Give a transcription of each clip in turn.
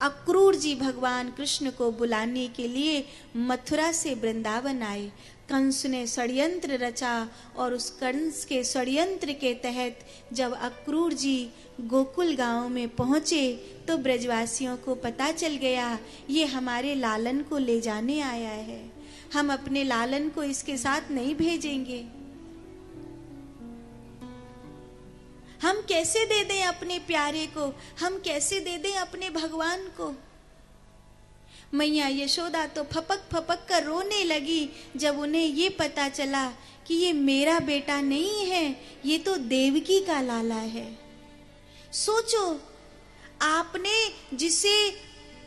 अक्रूर जी भगवान कृष्ण को बुलाने के लिए मथुरा से वृंदावन आए। कंस ने षड्यंत्र रचा और उस कंस के षड्यंत्र के तहत जब अक्रूर जी गोकुल गांव में पहुंचे तो ब्रजवासियों को पता चल गया ये हमारे लालन को ले जाने आया है, हम अपने लालन को इसके साथ नहीं भेजेंगे। हम कैसे दे दें अपने प्यारे को, हम कैसे दे दें अपने भगवान को। मैया यशोदा तो फपक फपक कर रोने लगी जब उन्हें ये पता चला कि ये मेरा बेटा नहीं है, ये तो देवकी का लाला है। सोचो, आपने जिसे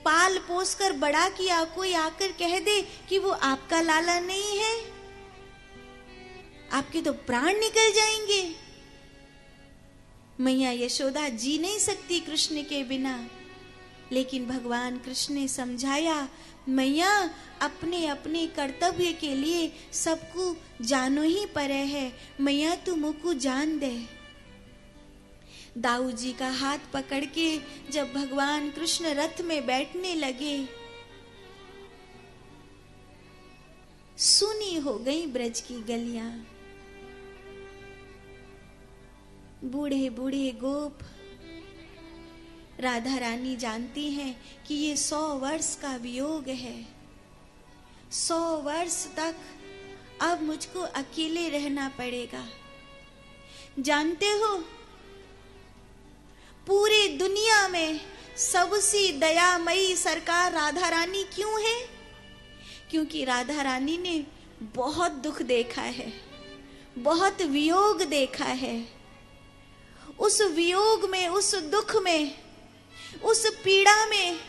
पाल पोस कर बड़ा किया, कोई आकर कह दे कि वो आपका लाला नहीं है, आपके तो प्राण निकल जाएंगे। मैया यशोदा जी नहीं सकती कृष्ण के बिना, लेकिन भगवान कृष्ण ने समझाया, मैया अपने अपने कर्तव्य के लिए सबको जानो ही परे है, मैया तू मुझको जान दे। दाऊ जी का हाथ पकड़ के जब भगवान कृष्ण रथ में बैठने लगे, सुनी हो गई ब्रज की गलियां। बूढ़े बूढ़े गोप, राधा रानी जानती हैं कि ये 100 वर्ष का वियोग है, 100 वर्ष तक अब मुझको अकेले रहना पड़ेगा। जानते हो, पूरी दुनिया में सबसे दयामयी सरकार राधा रानी क्यों है? क्योंकि राधा रानी ने बहुत दुख देखा है, बहुत वियोग देखा है। उस वियोग में, उस दुख में, उस पीड़ा में,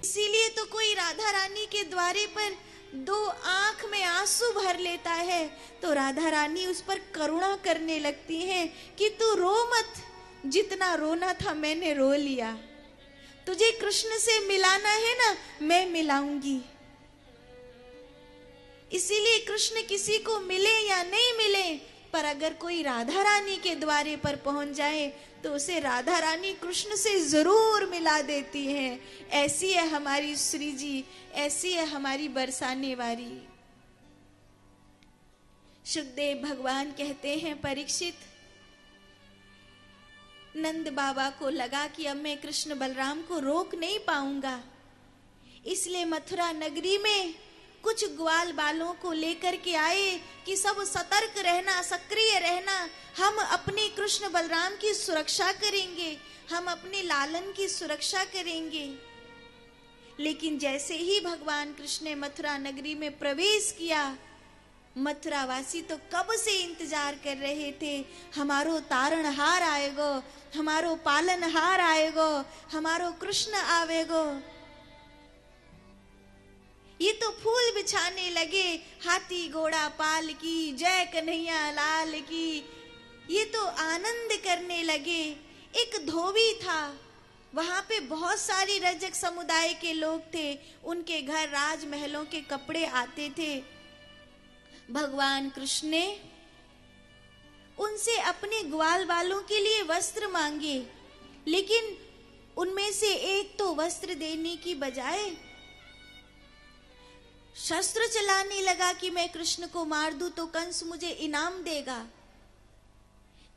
इसीलिए तो कोई राधा रानी के द्वारे पर 2 आंख में आंसू भर लेता है तो राधा रानी उस पर करुणा करने लगती हैं कि तू रो मत, जितना रोना था मैंने रो लिया, तुझे कृष्ण से मिलाना है ना, मैं मिलाऊंगी। इसीलिए कृष्ण किसी को मिले या नहीं मिले, पर अगर कोई राधा रानी के द्वारे पर पहुंच जाए तो उसे राधा रानी कृष्ण से जरूर मिला देती हैं। ऐसी है हमारी श्री जी, ऐसी है हमारी बरसाने वाली। सुखदेव भगवान कहते हैं, परीक्षित, नंद बाबा को लगा कि अब मैं कृष्ण बलराम को रोक नहीं पाऊंगा, इसलिए मथुरा नगरी में कुछ ग्वाल बालों को लेकर के आए कि सब सतर्क रहना, सक्रिय रहना, हम अपने कृष्ण बलराम की सुरक्षा करेंगे, हम अपने लालन की सुरक्षा करेंगे। लेकिन जैसे ही भगवान कृष्ण ने मथुरा नगरी में प्रवेश किया, मथुरा वासी तो कब से इंतजार कर रहे थे, हमारो तारणहार आएगो, हमारो पालनहार आएगो, हमारो कृष्ण आवेगो। ये तो फूल बिछाने लगे, हाथी घोड़ा पाल की, जय कन्हैया लाल की, ये तो आनंद करने लगे। एक धोबी था, वहां पे बहुत सारी रजक समुदाय के लोग थे, उनके घर राजमहलों के कपड़े आते थे। भगवान कृष्ण ने उनसे अपने ग्वाल बालों के लिए वस्त्र मांगे, लेकिन उनमें से एक तो वस्त्र देने की बजाय शस्त्र चलाने लगा कि मैं कृष्ण को मार दूं तो कंस मुझे इनाम देगा।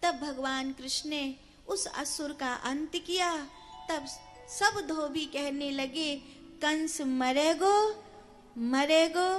तब भगवान कृष्ण ने उस असुर का अंत किया। तब सब धोबी कहने लगे, कंस मरेगो, मरेगो,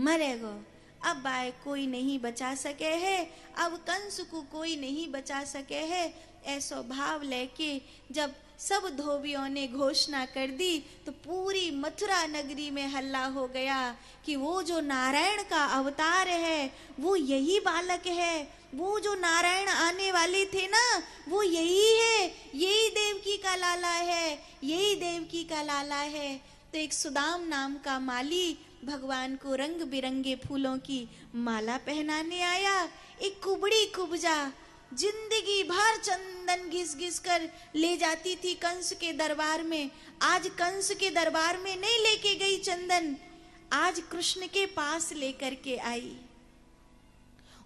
मरेगो। अब बाय कोई नहीं बचा सके है, अब कंस को कोई नहीं बचा सके है। ऐसा भाव लेके जब सब धोबियों ने घोषणा कर दी तो पूरी मथुरा नगरी में हल्ला हो गया कि वो जो नारायण का अवतार है वो यही बालक है, वो जो नारायण आने वाले थे ना वो यही है, यही देवकी का लाला है, यही देवकी का लाला है। तो एक सुदाम नाम का माली भगवान को रंग बिरंगे फूलों की माला पहनाने आया। एक कुबड़ी कुबजा जिंदगी भर चंदन घिस घिस कर ले जाती थी कंस के दरबार में, आज कंस के दरबार में नहीं लेके गई चंदन, आज कृष्ण के पास लेकर के आई।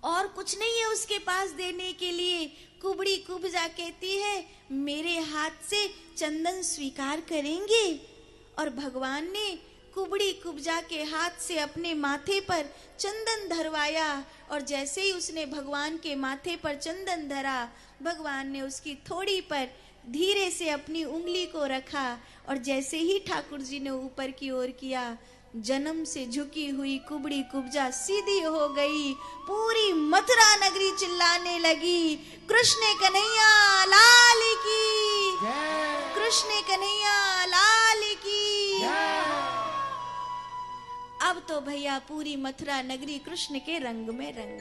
और कुछ नहीं है उसके पास देने के लिए। कुबड़ी कुब्जा कहती है मेरे हाथ से चंदन स्वीकार करेंगे। और भगवान ने कुबड़ी कुब्जा के हाथ से अपने माथे पर चंदन धरवाया। और जैसे ही उसने भगवान के माथे पर चंदन धरा, भगवान ने उसकी थोड़ी पर धीरे से अपनी उंगली को रखा। और जैसे ही ठाकुर जी ने ऊपर की ओर किया, जन्म से झुकी हुई कुबड़ी कुब्जा सीधी हो गई। पूरी मथुरा नगरी चिल्लाने लगी, कृष्ण कन्हैया लाल की, कृष्ण कन्हैया लाल की। अब तो भैया पूरी मथुरा नगरी कृष्ण के रंग में रंग गई।